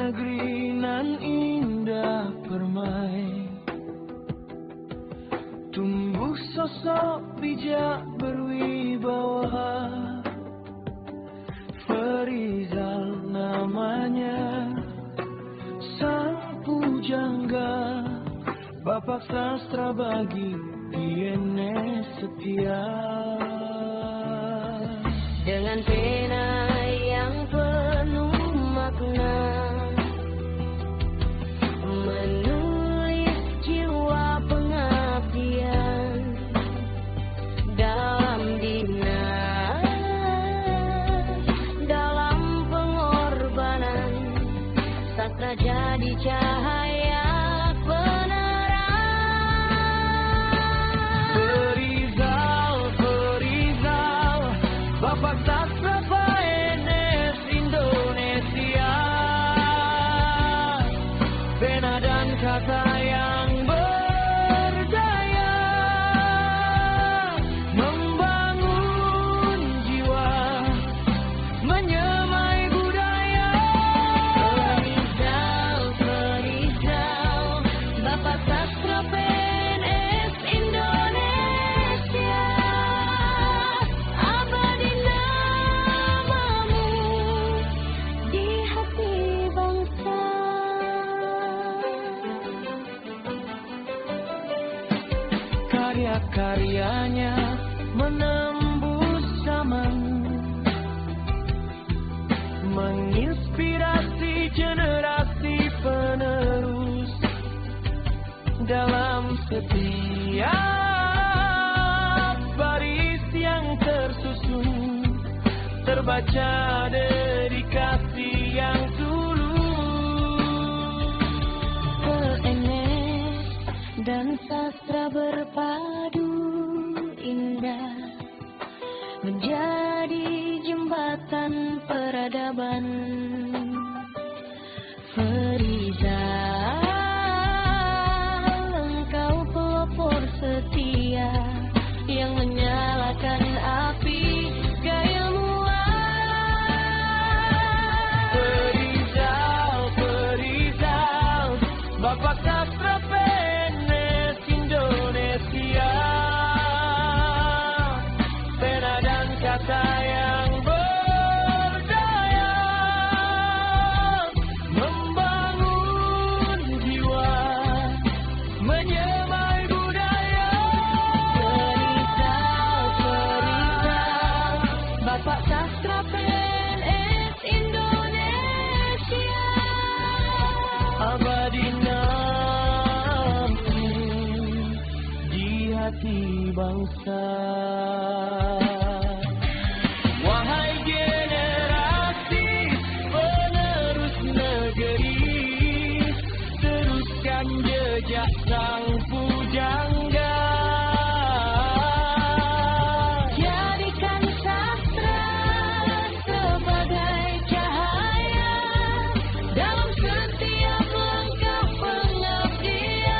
negeri nan indah permai, tumbuh sosok bijak berwibawa. Ferizal namanya, sang pujangga, Bapak sastra bagi PNS setia. Dengan pena yang penuh makna, menulis jiwa pengabdian dalam dinas, dalam pengorbanan, sastra jadi cahaya penerang. Ferizal, Bapak sastra PNS Indonesia, pena dan kata yang berdaya, membangun jiwa, menyemai budaya. Ferizal, Bapak sastra PNS Indonesia, abadi namamu di hati bangsa. Karya-karyanya menembus zaman, menginspirasi generasi penerus dalam setiap baris yang tersusun, terbaca dedikasi yang tulus. PNS dan sastra berpadu indah, menjadi jembatan peradaban. Ferizal, engkau pelopor setia yang menyalakan api keilmuan. Ferizal, Bapak sastra PNS Indonesia, pena dan kata yang berdaya, membangun jiwa, menyemai budaya. Ferizal, Bapak sastra PNS Indonesia, abadi namamu di hati bangsa. Wahai generasi penerus negeri, teruskan jejak sang pujangga. Jadikan sastra sebagai cahaya dalam setiap langkah pengabdian.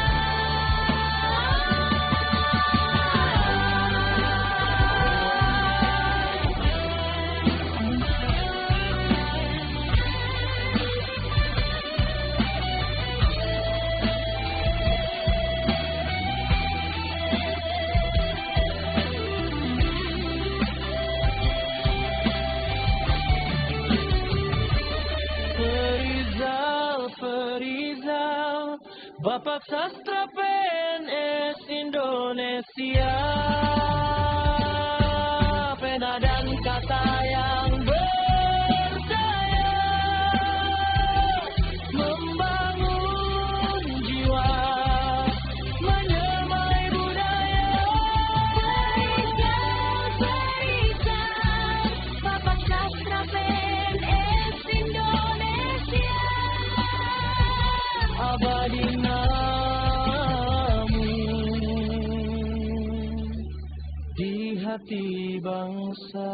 Ferizal, Bapak sastra PNS Indonesia, pena dan kata yang berdaya, membangun jiwa, menyemai budaya. Ferizal, Bapak sastra PNS Indonesia, abadi namamu di hati bangsa.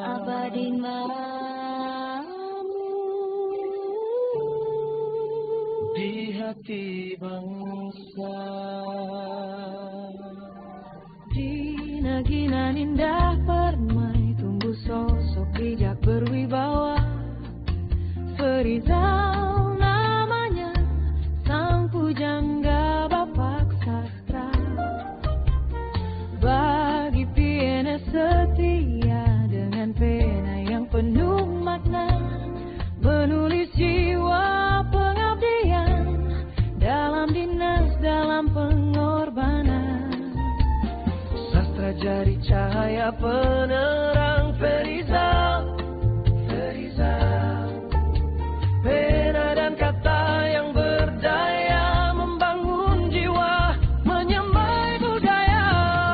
Abadi namamu di hati bangsa. Di negeri nan indah permai, tumbuh sosok bijak berwibawa. Ferizal Rizal namanya, sang pujangga Bapak sastra. Bagi PNS setia dengan pena yang penuh makna, menulis jiwa pengabdian dalam dinas, dalam pengorbanan. Sastra jadi cahaya penerang Ferizal, Ferizal. Pena dan kata yang berdaya membangun jiwa, menyamai budaya.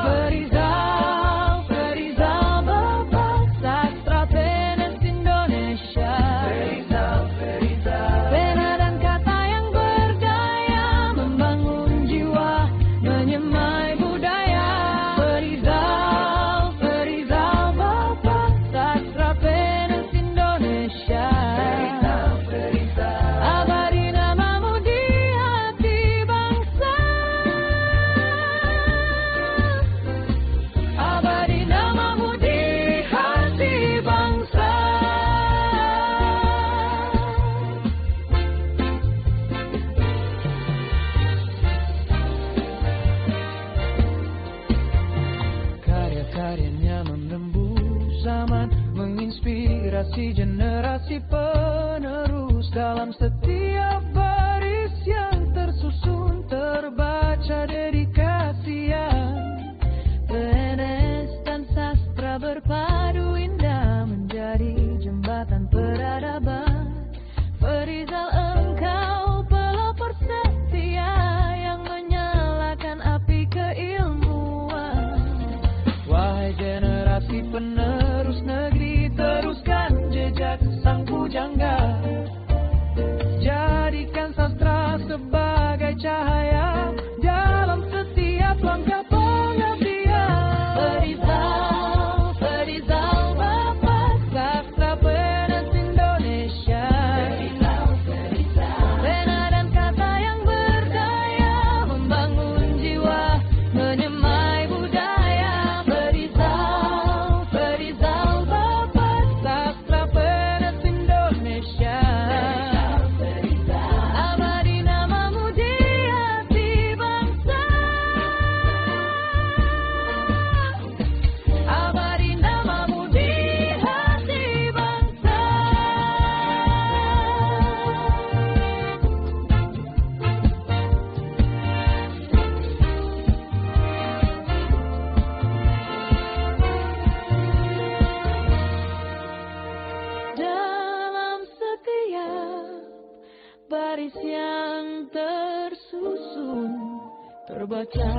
Ferizal, Ferizal Bapak sastra PNS Indonesia. Ferizal, Ferizal. Pena dan kata yang berdaya membangun jiwa, menyamai budaya. Ferizal, Ferizal Bapak sastra PNS Indonesia. Ferizal, Ferizal. Abadi namamu di hati bangsa. Abadi namamu di hati bangsa. Karya-karyanya menembus zaman, menginspirasi generasi penerus. Dalam setiap baris yang tersusun terbaca dedikasian. PNS dan sastra berpadu indah menjadi jembatan peradaban. Ferizal, engkau pelopor setia yang menyalakan api keilmuan. Wahai generasi penerus negeri, teruskan jejak sang pujangga. Jadikan sastra sebagai cahaya dalam setiap langkah pengabdian. Ferizal, Ferizal Bapak sastra PNS Indonesia. Ferizal, Ferizal. Pena dan kata yang berdaya membangun jiwa, menyamai budaya. Ferizal, Ferizal Bapak sastra PNS Indonesia. Abadi namamu di hati bangsa. Abadi namamu di hati bangsa. Dalam setiap baris yang tersusun terbaca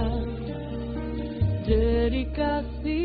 dedikasi